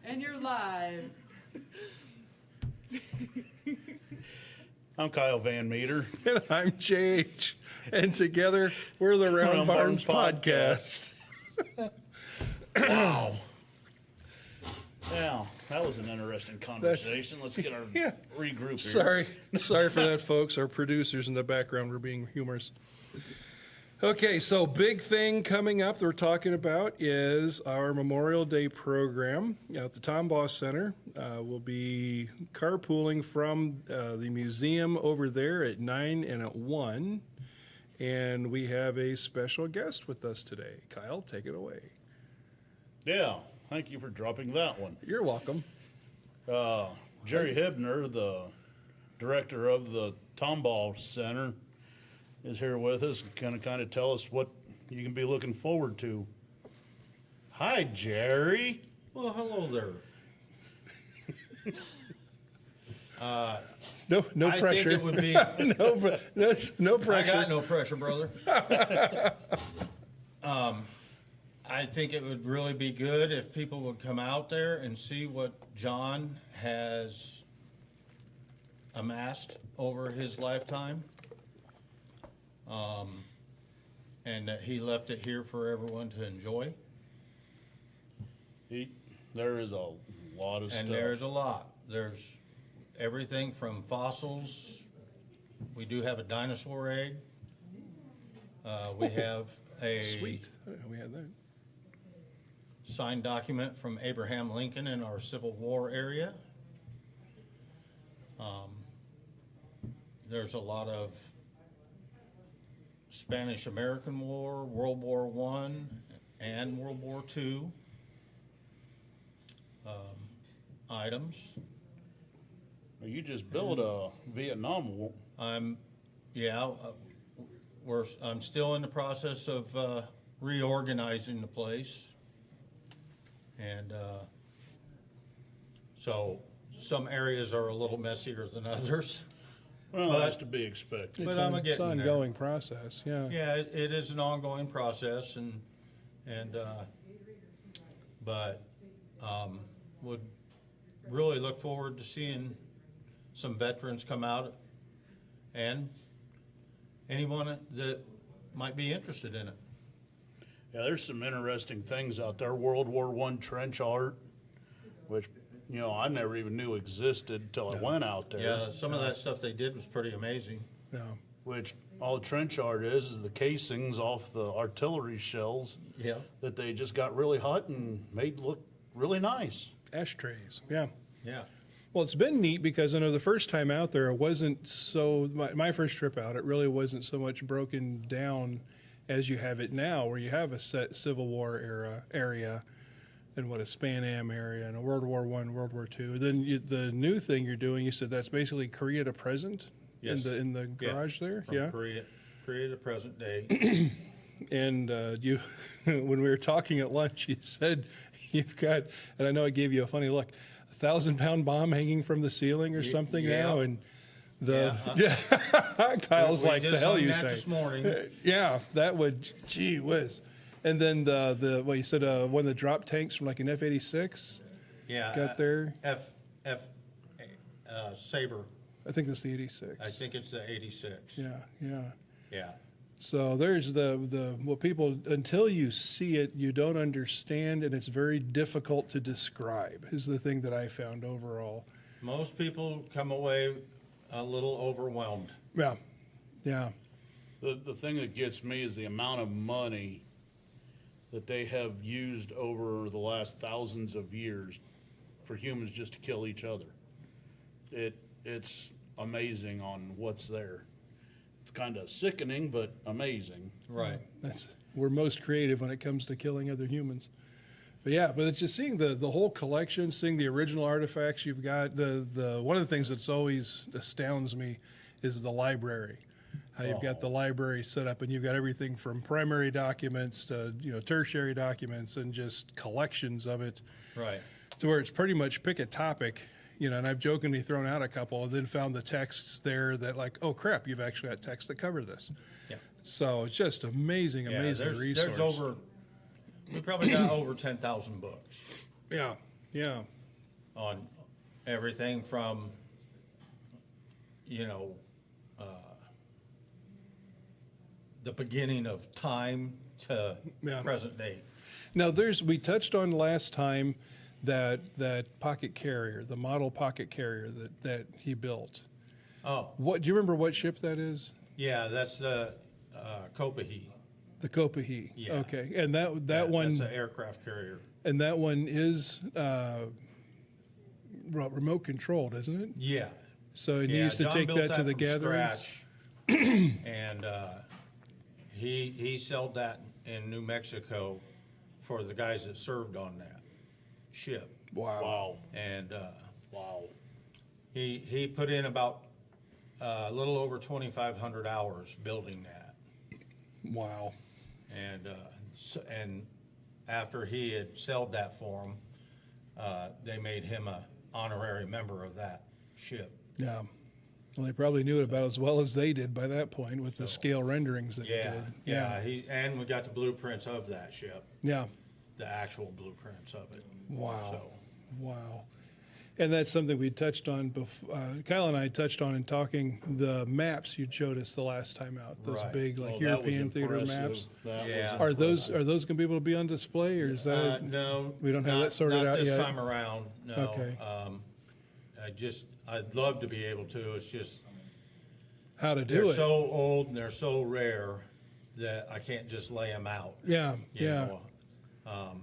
And you're live. I'm Kyle Van Meter. And I'm JH. And together, we're the Round Barns Podcast. Wow. Yeah, that was an interesting conversation. Let's get our regroup here. Sorry for that, folks. Our producers in the background were being humorous. Okay, so big thing coming up that we're talking about is our Memorial Day program at the Tom Boss Center. We'll be carpooling from the museum over there at 9 and at 1. And we have a special guest with us today. Kyle, take it away. Yeah, thank you for dropping that one. You're welcome. Jerry Hibner, the director of the Tom Boss Center, is here with us and kind of tell us what you can be looking forward to. Hi, Jerry. Well, hello there. No I pressure. think it would be. no pressure. I got no pressure, brother. I think it would really be good if people would come out there and see what John has amassed over his lifetime. And that he left it here for everyone to enjoy. There is a lot of stuff. And there's a lot. There's everything from fossils. We do have a dinosaur egg. We have a Sweet. I didn't know we had that. signed document from Abraham Lincoln in our Civil War area. There's a lot of Spanish-American War, World War I, and World War II items. You just built a Vietnam War. I'm still in the process of reorganizing the place, and so some areas are a little messier than others. Well, that's to be expected. But It's I'm it's getting an there. ongoing process, yeah. Yeah, it is an ongoing process, but would really look forward to seeing some veterans come out and anyone that might be interested in it. Yeah, there's some interesting things out there. World War I trench art, which, I never even knew existed until I went out there. Yeah, some of that stuff they did was pretty amazing. Yeah. Which all trench art is the casings off the artillery shells Yeah. that they just got really hot and made look really nice. Ashtrays, yeah. Yeah. Well, it's been neat because I know the first time out there, it wasn't so, my first trip out, it really wasn't so much broken down as you have it now, where you have a set Civil War area and a Span Am area and a World War I, World War II. Then the new thing you're doing, you said that's basically Korea to present. Yes. in the garage there. From Korea to present day. And you, when we were talking at lunch, you said you've got, and I know I gave you a funny look, 1,000-pound bomb hanging from the ceiling or something now, and Kyle's we like, just the hell hung you that say? this morning. Yeah, that would, gee whiz. And then you said one of the drop tanks from like an F-86 Yeah. got there. Sabre. I think that's the 86. I think it's the 86. Yeah. Yeah. So there's what people, until you see it, you don't understand, and it's very difficult to describe, is the thing that I found overall. Most people come away a little overwhelmed. Yeah. The thing that gets me is the amount of money that they have used over the last thousands of years for humans just to kill each other. It's amazing on what's there. It's kind of sickening, but amazing. Right. We're most creative when it comes to killing other humans. But it's just seeing the whole collection, seeing the original artifacts you've got. The one of the things that's always astounds me is the library. How you've got the library set up, and you've got everything from primary documents to tertiary documents, and just collections of it. Right. To where it's pretty much pick a topic. And I've jokingly thrown out a couple and then found the texts there that like, oh crap, you've actually got texts that cover this. Yeah. So it's just amazing resource. We probably got over 10,000 books. Yeah. Yeah. on everything from, you know, the beginning of time to Yeah. present day. Now, we touched on last time that pocket carrier, the model pocket carrier that he built. Oh, Do you remember what ship that is? yeah, that's the Copahi. The Copahi. Yeah. Okay, and that That's one, an aircraft carrier. and that one is remote controlled, isn't it? Yeah. So he Yeah, needs to John take built that to the from gatherings. scratch. And he sold that in New Mexico for the guys that served on that ship. Wow. Wow, And wow. he put in about a little over 2,500 hours building that. Wow. And after he had sold that for him, they made him a honorary member of that ship. Yeah. Well, they probably knew it about as well as they did by that point with the scale renderings that Yeah, he did. and we got the blueprints of that ship, Yeah. the actual blueprints of it. Wow. So, Wow. And that's something we touched on Kyle and I touched on in talking the maps you showed us the last time out, those Right. big like Oh, that was European theater impressive. maps. That Yeah. was Are those going to be able to be on display, or is that no. we don't have that sorted not out this yet? time around, no. Okay. I'd love to be able to, it's just, how to they're do it? so old and they're so rare that I can't just lay them out. Yeah, you yeah. know.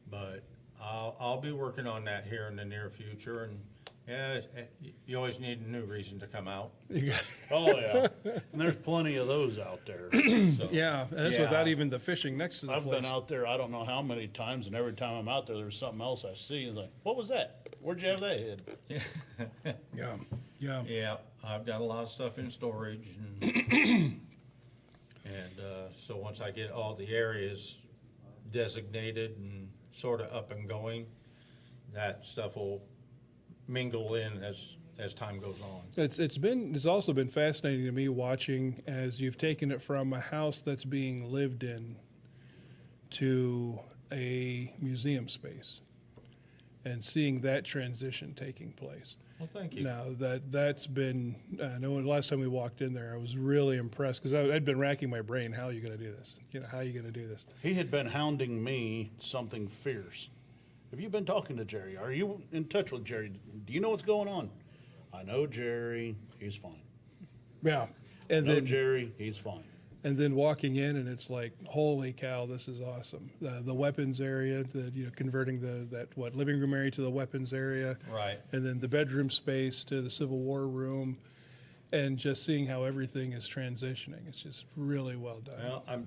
But I'll be working on that here in the near future, and yeah, you always need a new reason to come out. Oh, yeah. And there's plenty of those out there. So, Yeah, and that's Yeah. without even the fishing next to the I've place. been out there, I don't know how many times, and every time I'm out there, there's something else I see. It's like, what was that? Where'd you have that hid? Yeah, yeah. Yeah, I've got a lot of stuff in storage, and so once I get all the areas designated and sort of up and going, that stuff will mingle in as time goes on. It's also been fascinating to me watching as you've taken it from a house that's being lived in to a museum space and seeing that transition taking place. Well, thank you. Now that's been, I know the last time we walked in there, I was really impressed because I'd been racking my brain. How are you going to do this? How are you going to do this? He had been hounding me something fierce. Have you been talking to Jerry? Are you in touch with Jerry? Do you know what's going on? I know Jerry, he's fine. Yeah. And I know then Jerry, he's fine. And then walking in, and it's like, holy cow, this is awesome. The weapons area, converting that living room area to the weapons area, Right. and then the bedroom space to the Civil War room, and just seeing how everything is transitioning. It's just really well done. Well,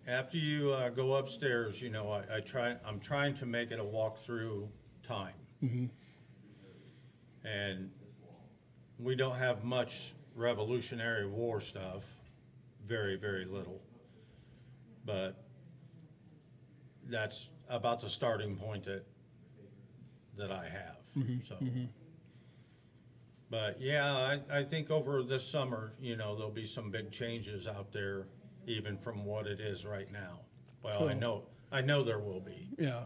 after you go upstairs, I'm trying to make it a walk-through time. Mm-hmm. And we don't have much Revolutionary War stuff, very, very little. But that's about the starting point that I have, so. But yeah, I think over this summer, there'll be some big changes out there, even from what it is right now. Well, I know there will be. Yeah.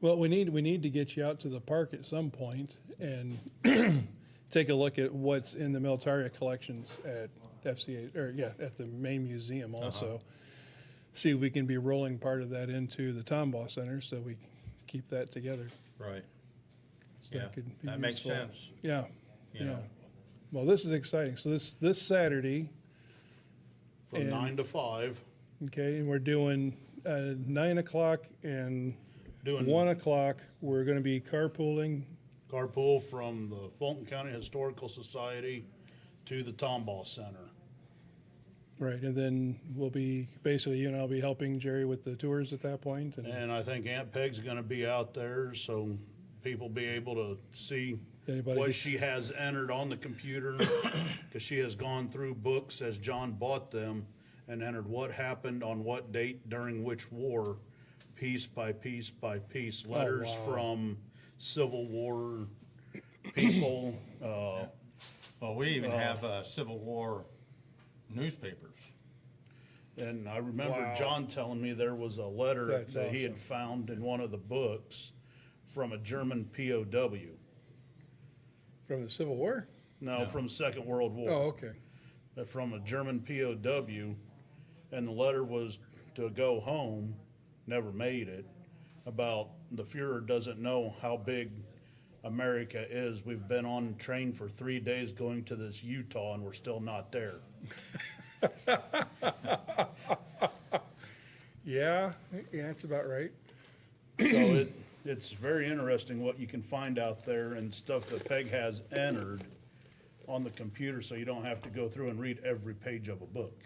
Well, we need to get you out to the park at some point and take a look at what's in the Militaria collections at FCA, at the main museum also. See if we can be rolling part of that into the Tombaugh Center so we keep that together. Right. So Yeah, could be that makes useful. sense. Yeah, You yeah. know. Well, this is exciting. So this Saturday, From And- 9 to 5. okay, and we're doing 9 o'clock and Doing 1 o'clock. We're going to be carpooling. carpool from the Fulton County Historical Society to the Tombaugh Center. Right, and then we'll be, basically, you and I'll be helping Jerry with the tours at that point, and And I think Aunt Peg's gonna be out there, so people be able to see Anybody what gets- she has entered on the computer, because she has gone through books as John bought them and entered what happened on what date during which war, piece by piece by piece. Letters wow. from Civil War people, Well, we even have Civil War newspapers. and I remember Wow. John telling me there was a letter That's that he had awesome. found in one of the books from a German POW. From the Civil War? No, from Second World War. Oh, okay. From a German POW, and the letter was to go home, never made it, about the Fuhrer doesn't know how big America is. We've been on train for 3 days going to this Utah, and we're still not there. Yeah, that's about right. So it's very interesting what you can find out there and stuff that Peg has entered on the computer, so you don't have to go through and read every page of a book.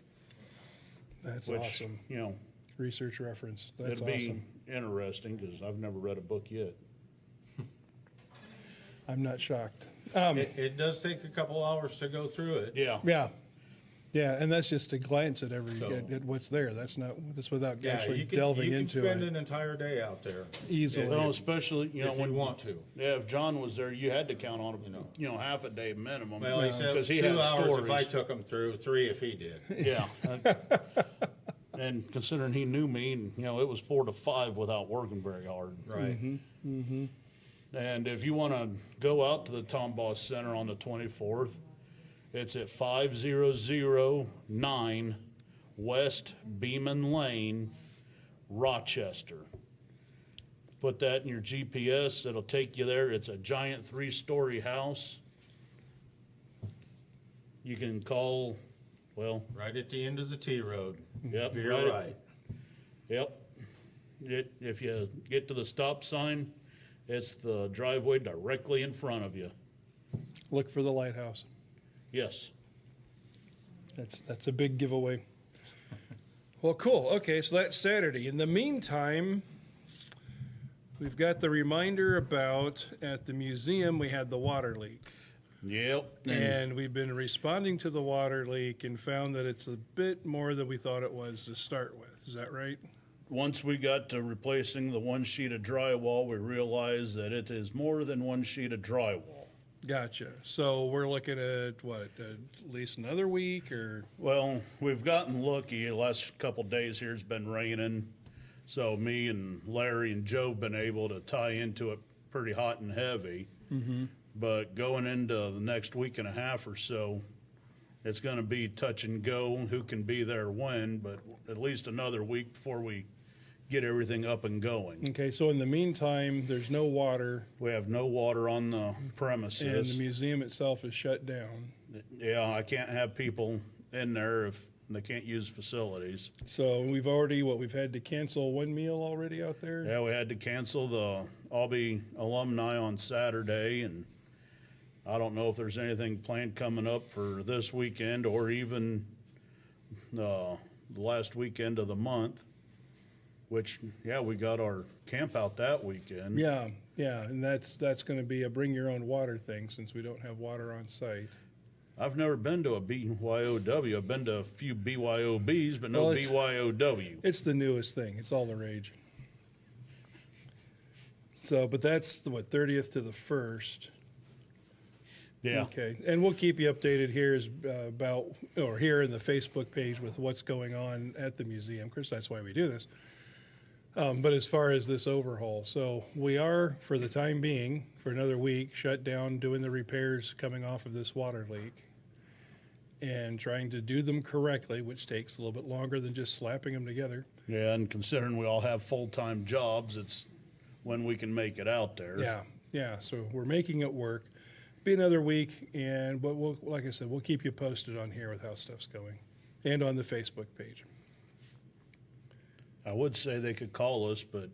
That's Which, awesome. you know, Research reference. That's it'll awesome. be interesting because I've never read a book yet. I'm not shocked. It does take a couple hours to go through it. Yeah. Yeah. Yeah, and that's just to glance at So- at what's there. That's without Yeah, actually you can, delving you can into spend it an entire day out there. easily. No, especially, you know, If you when want to. Yeah, if John was there, you had to count on him, you know, half a day minimum. Well, he said Because he 2 had hours if I stories. took him through, 3 if he did. Yeah. And considering he knew me, and, you know, it was 4 to 5 without working very hard. Right. And if you want to go out to the Tom Boss Center on the 24th, it's at 5009 West Beeman Lane, Rochester. Put that in your GPS, it'll take you there. It's a giant 3-story house. You can call, well, Right at the end of the T road. yep. To your right at- right. Yep. If you get to the stop sign, it's the driveway directly in front of you. Look for the lighthouse. Yes. That's a big giveaway. Well, cool. Okay, so that's Saturday. In the meantime, we've got the reminder about at the museum we had the water leak. Yep. And we've been responding to the water leak and found that it's a bit more than we thought it was to start with. Is that right? Once we got to replacing the one sheet of drywall, we realized that it is more than one sheet of drywall. Gotcha. So we're looking at what, at least another week or? Well, we've gotten lucky. The last couple days here it's been raining. So me and Larry and Joe have been able to tie into it pretty hot and heavy. But going into the next week and a half or so, it's going to be touch and go, who can be there when, but at least another week before we get everything up and going. Okay, so in the meantime, there's no water We have no water on the and the premises. museum itself is shut down. Yeah, I can't have people in there if they can't use facilities. So we've had to cancel one meal already out there? Yeah, we had to cancel the Albee alumni on Saturday, and I don't know if there's anything planned coming up for this weekend or even the last weekend of the month, which, yeah, we got our camp out that weekend. Yeah, and that's going to be a bring your own water thing since we don't have water on site. I've never been to a BYOW. I've been to a few BYOBs, but no Well, it's- BYOW. It's the newest thing. It's all the rage. So, but that's the, 30th to the 1st. Yeah. Okay, and we'll keep you updated here here in the Facebook page with what's going on at the museum. Of course, that's why we do this. But as far as this overhaul, so we are, for the time being, for another week, shut down doing the repairs coming off of this water leak and trying to do them correctly, which takes a little bit longer than just slapping them together. Yeah, and considering we all have full-time jobs, it's when we can make it out there. Yeah, so we're making it work. Be another week, but we'll, like I said, we'll keep you posted on here with how stuff's going and on the Facebook page. I would say they could call us, but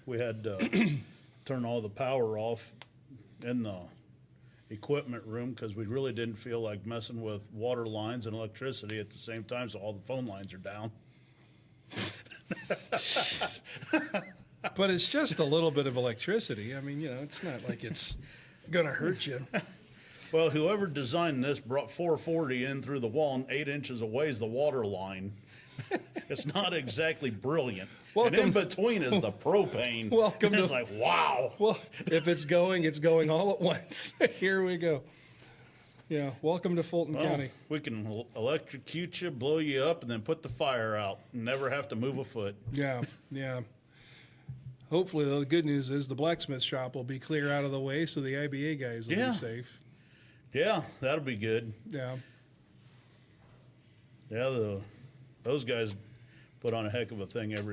we had to turn all the power off in the equipment room because we really didn't feel like messing with water lines and electricity at the same time, so all the phone lines are down. But it's just a little bit of electricity. I mean, it's not like it's going to hurt you. Well, whoever designed this brought 440 in through the wall, and 8 inches away is the water line. It's not exactly brilliant. And in between is the propane. Welcome And it's to- like, wow. Well, if it's going all at once. Here we go. Yeah, welcome to Fulton Well, County. we can electrocute you, blow you up, and then put the fire out and never have to move a foot. Yeah. hopefully the good news is the blacksmith shop will be clear out of the way, so the IBA guys will Yeah. be safe. Yeah, that'll be good. Yeah. Yeah, those guys put on a heck of a thing it's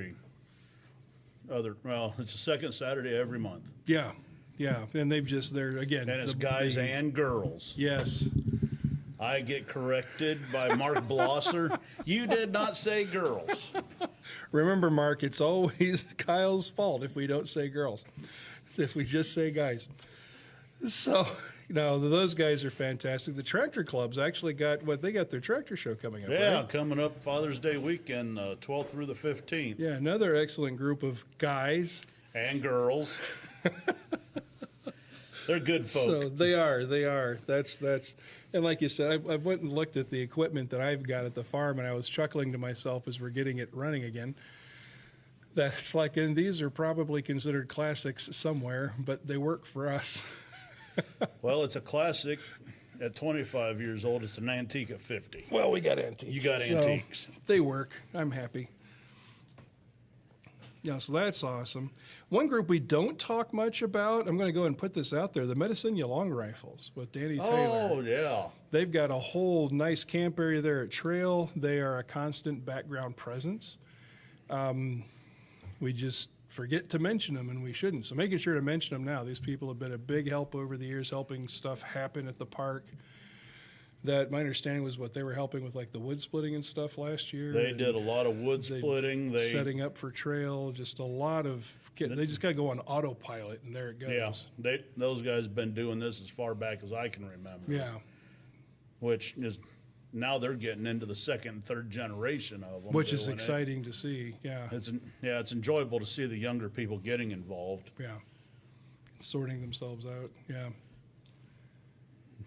the second Saturday every month. Yeah. Yeah. And they're again. And it's guys the- and girls. Yes. I get corrected by Mark Blosser. You did not say girls. Remember, Mark, it's always Kyle's fault if we don't say girls. If we just say guys. So, those guys are fantastic. The tractor clubs actually got their tractor show coming up. Yeah, Right? coming up Father's Day weekend, 12th through the 15th. Yeah, another excellent group of guys. And girls. They're good folk. So they are. That's, and like you said, I went and looked at the equipment that I've got at the farm, and I was chuckling to myself as we're getting it running again. That's like, and these are probably considered classics somewhere, but they work for us. Well, it's a classic at 25 years old. It's an antique at 50. Well, we got antiques. You got So antiques. they work. I'm happy. Yeah, so that's awesome. One group we don't talk much about, I'm going to go and put this out there, the Medicina Long Rifles with Danny Taylor. Oh, yeah. They've got a whole nice camp area there at Trail. They are a constant background presence. We just forget to mention them, and we shouldn't. So making sure to mention them now. These people have been a big help over the years, helping stuff happen at the park. That, my understanding was what they were helping with, like the wood splitting and stuff last year. They and did a lot of wood splitting. setting up for Trail, just a lot of, they just got to go on autopilot, and there it goes. Yeah, those guys have been doing this as far back as I can remember. Yeah. Which is, now they're getting into the second and third generation of them. Which is doing it. exciting to see. Yeah. It's enjoyable to see the younger people getting involved. Yeah. Sorting themselves out. Yeah.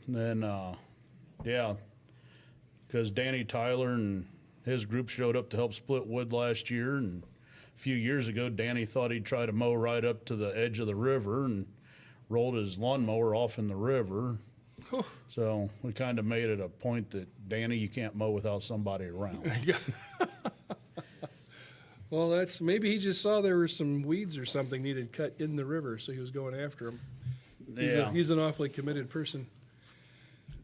And then, because Danny Tyler and his group showed up to help split wood last year, and a few years ago, Danny thought he'd try to mow right up to the edge of the river and rolled his lawnmower off in the river. So we kind of made it a point that, Danny, you can't mow without somebody around. Well, maybe he just saw there were some weeds or something needed cut in the river, so he was going after them. He's an awfully committed person.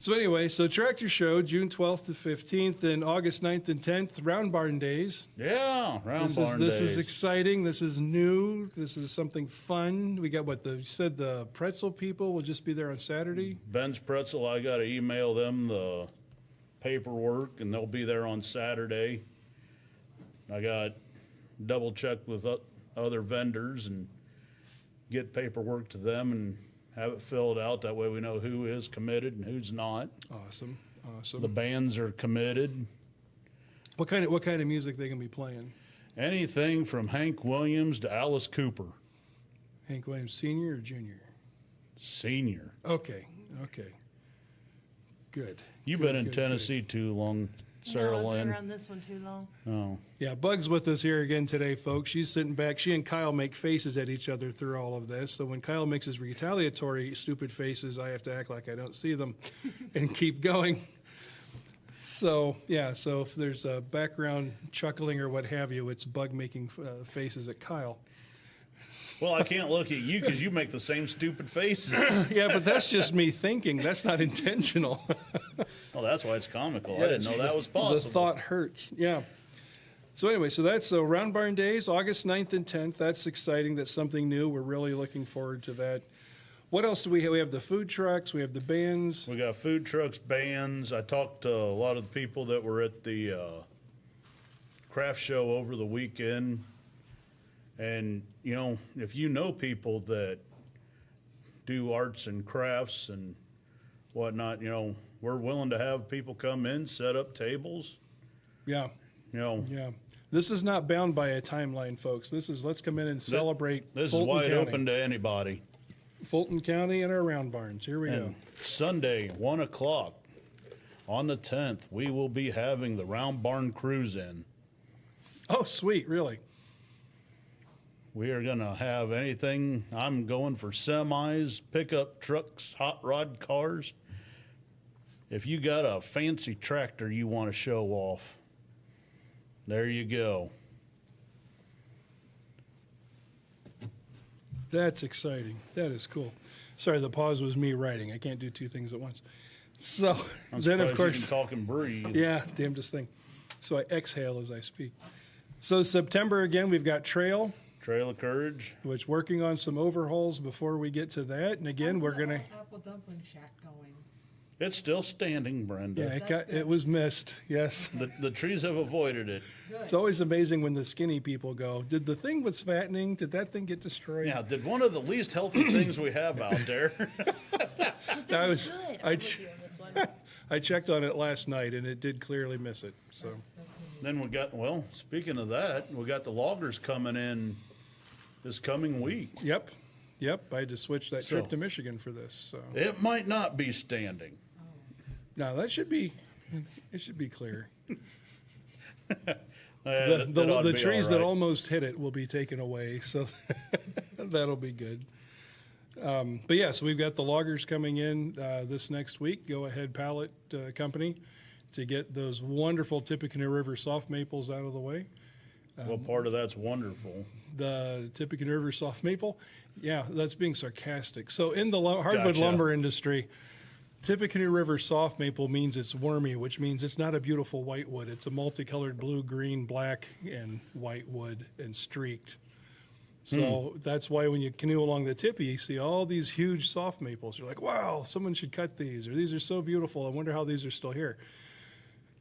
So anyway, Tractor Show, June 12th to 15th, and August 9th and 10th, Round Barn Days. Yeah, Round Barn This Days. is exciting. This is new. This is something fun. We got you said the pretzel people will just be there on Saturday? Ben's Pretzel, I got to email them the paperwork, and they'll be there on Saturday. I got double check with other vendors and get paperwork to them and have it filled out. That way we know who is committed and who's not. Awesome. The bands are committed. What kind of music they gonna be playing? Anything from Hank Williams to Alice Cooper. Hank Williams Sr. or Jr.? Senior. Okay. Good. You've Good, been in good, Tennessee too long, Sarah No, I've Lynn. been around this one too long. Oh. Yeah, Bug's with us here again today, folks. She's sitting back. She and Kyle make faces at each other through all of this. So when Kyle makes his retaliatory stupid faces, I have to act like I don't see them and keep going. So if there's a background chuckling or what have you, it's Bug making faces at Kyle. Well, I can't look at you because you make the same stupid faces. Yeah, but that's just me thinking. That's not intentional. Well, that's why it's comical. I didn't know that was possible. The thought hurts. Yeah. So anyway, that's Round Barn Days, August 9th and 10th. That's exciting. That's something new. We're really looking forward to that. What else do we have? We have the food trucks. We have the bands. We got food trucks, bands. I talked to a lot of the people that were at the craft show over the weekend. And, if you know people that do arts and crafts and whatnot, we're willing to have people come in, set up tables. Yeah. Yeah. This is not bound by a timeline, folks. Let's come in and celebrate. This Fulton is wide County. open to anybody. Fulton County and our round barns. Here we go. And Sunday, 1 o'clock on the 10th, we will be having the Round Barn Cruise in. Oh, sweet. Really? We are going to have anything. I'm going for semis, pickup trucks, hot rod cars. If you got a fancy tractor you want to show off, there you go. That's exciting. That is cool. Sorry, the pause was me writing. I can't do two things at once. So I'm then, of surprised course, you can talk and breathe. yeah, damnedest thing. So I exhale as I speak. So September again, we've got Trail, Trail of Courage. which working on some overhauls before we get to that. And again, we're gonna. Apple dumpling shack going. It's still standing, Brenda. Yeah, it was missed. Yes. The trees have avoided it. Good. It's always amazing when the skinny people go, did the thing was fattening? Did that thing get destroyed? Yeah, did one of the least healthy things we have out there. I was, Good. I, I'm ch- with you on this one. I checked on it last night and it did clearly miss it. So Then we got, well, speaking of that, we got the loggers coming in this coming week. yep. I had to switch that trip So- to Michigan for this. So It might not be standing. now that should be, it should be clear. That ought to The be trees all that right. almost hit it will be taken away, so that'll be good. But yeah, so we've got the loggers coming in this next week. Go Ahead Pallet Company to get those wonderful Tippecanoe River soft maples out of the way. Well, part of that's wonderful. The Tippecanoe River soft maple, yeah, that's being sarcastic. So in the hardwood Gotcha. lumber industry, Tippecanoe River soft maple means it's wormy, which means it's not a beautiful white wood. It's a multicolored blue, green, black, and white wood and streaked. So that's why when you canoe along the Tippy, you see all these huge soft maples. You're like, wow, someone should cut these, or these are so beautiful. I wonder how these are still here.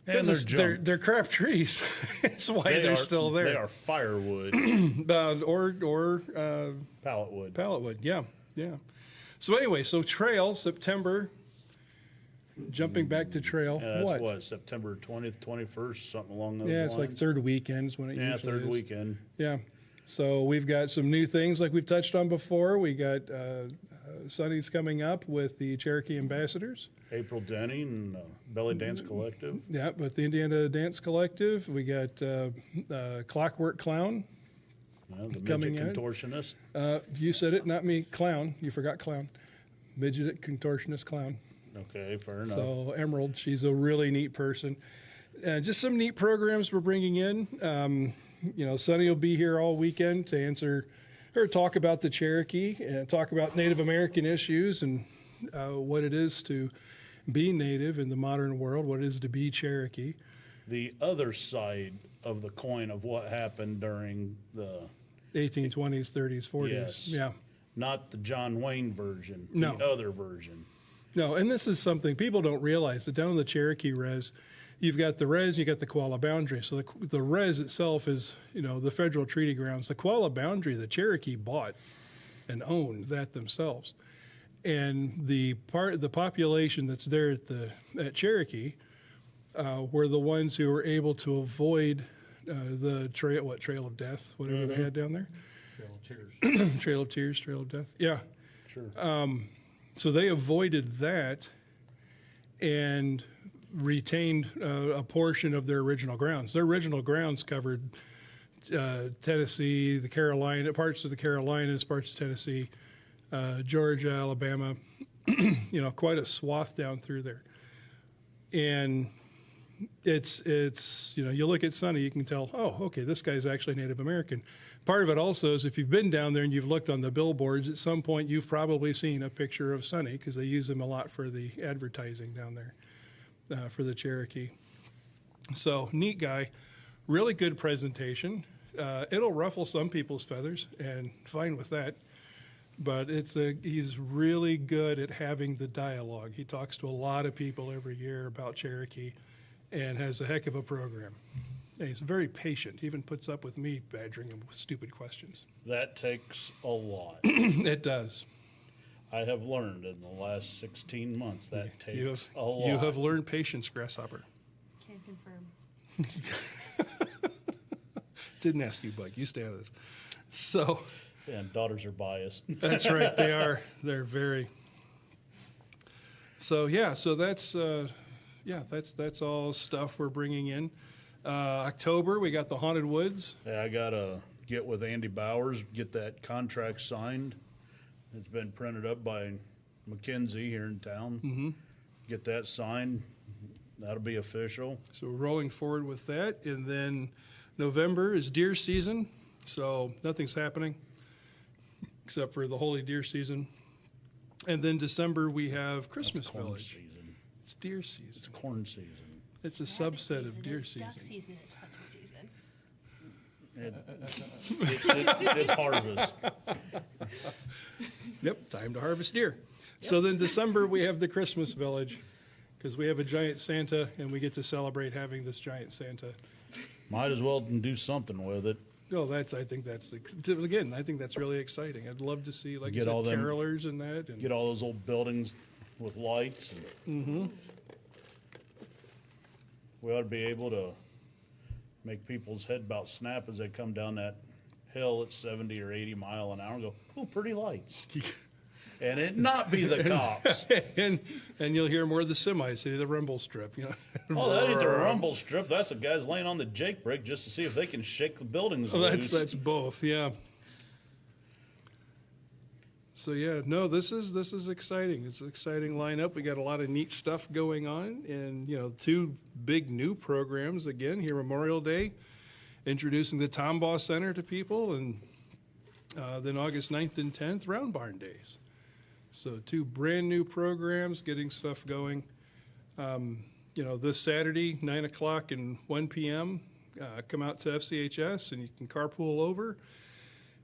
And Because they're junk. they're crap trees. That's why They they're are- still there. They are firewood, Or pallet wood. pallet wood. Yeah. So anyway, so Trail, September. Jumping back to Trail. That's what, September 20th, 21st, something along those Yeah, lines? it's like third weekend is when it Yeah, usually third is. weekend. Yeah. So we've got some new things like we've touched on before. We got Sonny's coming up with the Cherokee Ambassadors. April Denny and Belly Dance Collective. Yeah, with the Indiana Dance Collective. We got Clockwork Clown. The Coming midget out. contortionist. You said it, not me. Clown. You forgot Clown. Midget Contortionist Clown. Okay, fair enough. So Emerald, she's a really neat person. Just some neat programs we're bringing in. Sonny will be here all weekend to answer or talk about the Cherokee and talk about Native American issues and what it is to be Native in the modern world, what it is to be Cherokee. The other side of the coin of what happened during the, 1820s, 30s, 40s. Yes. Yeah. not the John Wayne version, No. the other version. No, and this is something people don't realize that down in the Cherokee res, you've got the res, you got the Qualla boundary. So the res itself is, the federal treaty grounds. The Qualla boundary, the Cherokee bought and owned that themselves. And the population that's there at Cherokee were the ones who were able to avoid the trail of death, whatever they had down there. Trail of Tears. Trail of Tears, Trail of Death. Yeah. Sure. So they avoided that and retained a portion of their original grounds. Their original grounds covered Tennessee, the Carolina, parts of the Carolinas, parts of Tennessee, Georgia, Alabama, quite a swath down through there. And it's you look at Sonny, you can tell, oh, okay, this guy's actually Native American. Part of it also is if you've been down there and you've looked on the billboards, at some point you've probably seen a picture of Sonny because they use him a lot for the advertising down there for the Cherokee. So neat guy, really good presentation. It'll ruffle some people's feathers, and fine with that. But he's really good at having the dialogue. He talks to a lot of people every year about Cherokee and has a heck of a program. And he's very patient. He even puts up with me badgering him with stupid questions. That takes a lot. It does. I have learned in the last 16 months that You takes have, a lot. you have learned patience, Grasshopper. Can confirm. Didn't ask you, Bug. You stay out of this. So And daughters are biased. that's right. They are. They're very. So yeah. So that's that's all stuff we're bringing in. October, we got the Haunted Woods. Yeah, I gotta get with Andy Bowers, get that contract signed. It's been printed up by McKinsey here in town. Mm-hmm. Get that signed. That'll be official. So we're rolling forward with that. And then November is deer season, so nothing's happening. except for the holy deer season. And then December, we have That's Christmas corn Village. season. It's deer season. It's corn season. It's a Rabbit subset of season deer is duck season. season is hunting season. It's harvest. Yep, time to harvest deer. So then December, we have the Christmas Village, because we have a giant Santa, and we get to celebrate having this giant Santa. Might as well do something with it. No, I think that's really exciting. I'd love to see, like, Get you said, all them- carolers and that. And Get all those old buildings with lights. And we ought to be able to make people's head about snap as they come down that hill at 70 or 80 mile an hour and go, oh, pretty lights. And it not be the cops. and you'll hear more of the semis, say the rumble strip. You know, Oh, that ain't the rumble strip. That's the guys laying on the Jake brake just to see if they can shake the buildings loose. that's both, yeah. So yeah, no, this is exciting. It's an exciting lineup. We got a lot of neat stuff going on, and two big new programs again here. Memorial Day, introducing the Tombaugh Center to people, and then August 9th and 10th, Round Barn Days. So two brand new programs, getting stuff going. This Saturday, 9 o'clock and 1 p.m., come out to FCHS and you can carpool over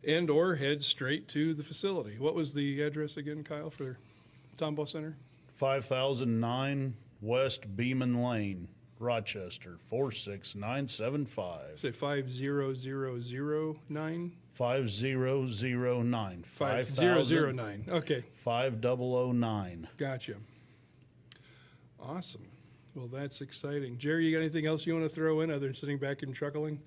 and or head straight to the facility. What was the address again, Kyle, for Tombaugh Center? 5009 West Beeman Lane, Rochester, 46975. Say 50009? 5009. 5009. Okay, 5009. gotcha. Awesome. Well, that's exciting. Jerry, you got anything else you want to throw in other than sitting back and chuckling?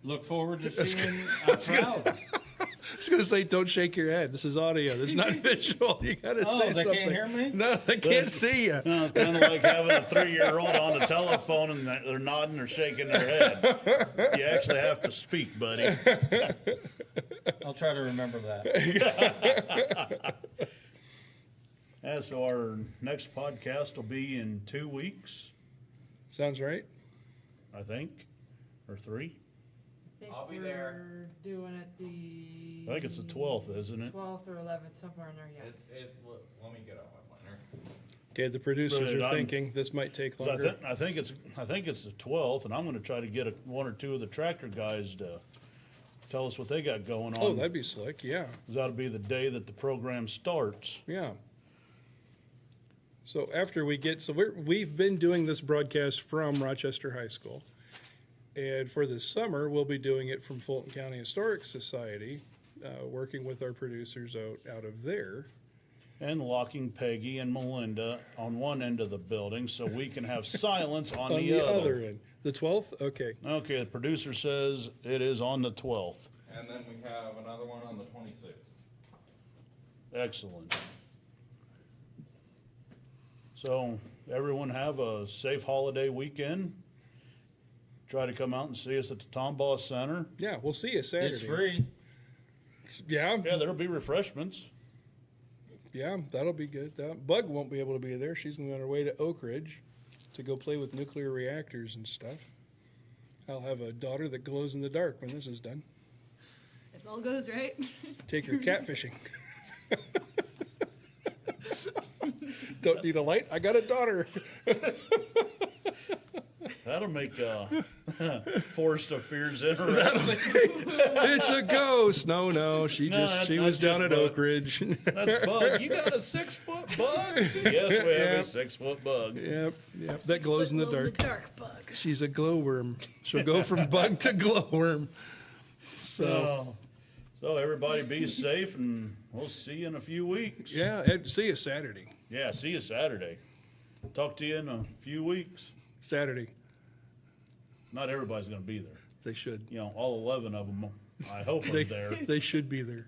Look forward to seeing a crowd. I was going to say, don't shake your head. This is audio. This is not visual. You got to Oh, say they something. can't hear me? No, they can't see you. No, it's kind of like having a 3-year-old on the telephone and they're nodding or shaking their head. You actually have to speak, buddy. I'll try to remember that. Yeah, so our next podcast will be in 2 weeks, Sounds right. I think, or 3. I'll be there. We're doing it I think it's the 12th, isn't it? 12th or 11th, somewhere in there, yeah. Let me get out my planner. Okay, the producers Brilliant. are thinking this might take 'Cause longer. I think it's the 12th, and I'm going to try to get one or two of the tractor guys to tell us what they got going on. Oh, that'd be slick. Yeah, 'Cause that'll be the day that the program starts. yeah. So after we've been doing this broadcast from Rochester High School, and for this summer we'll be doing it from Fulton County Historic Society, working with our producers out of there. And locking Peggy and Melinda on one end of the building so we can have silence on the other. end. The 12th? Okay. Okay, the producer says it is on the 12th. And then we have another one on the 26th. Excellent. So everyone have a safe holiday weekend. Try to come out and see us at the Tombaugh Center. Yeah, we'll see you Saturday. It's free. Yeah, Yeah, there'll be refreshments. yeah, that'll be good. Bug won't be able to be there. She's going on her way to Oak Ridge to go play with nuclear reactors and stuff. I'll have a daughter that glows in the dark when this is done. If all goes right. Take her catfishing. Don't need a light. I got a daughter. That'll make Forest of Fears interesting. It's a ghost. No, she that's was down just at Bug. Oak Ridge. That's Bug. You got a 6-foot bug? Yes, we have Yeah. a 6-foot bug. Yep. That glows in the dark. Dark bug. She's a glowworm. She'll go from bug to glowworm. So, So everybody be safe, and we'll see you in a few weeks. yeah, see you Saturday. Yeah, see you Saturday. Talk to you in a few weeks. Saturday. Not everybody's going to be there. They should. All 11 of them, I hope, are there. They should be there.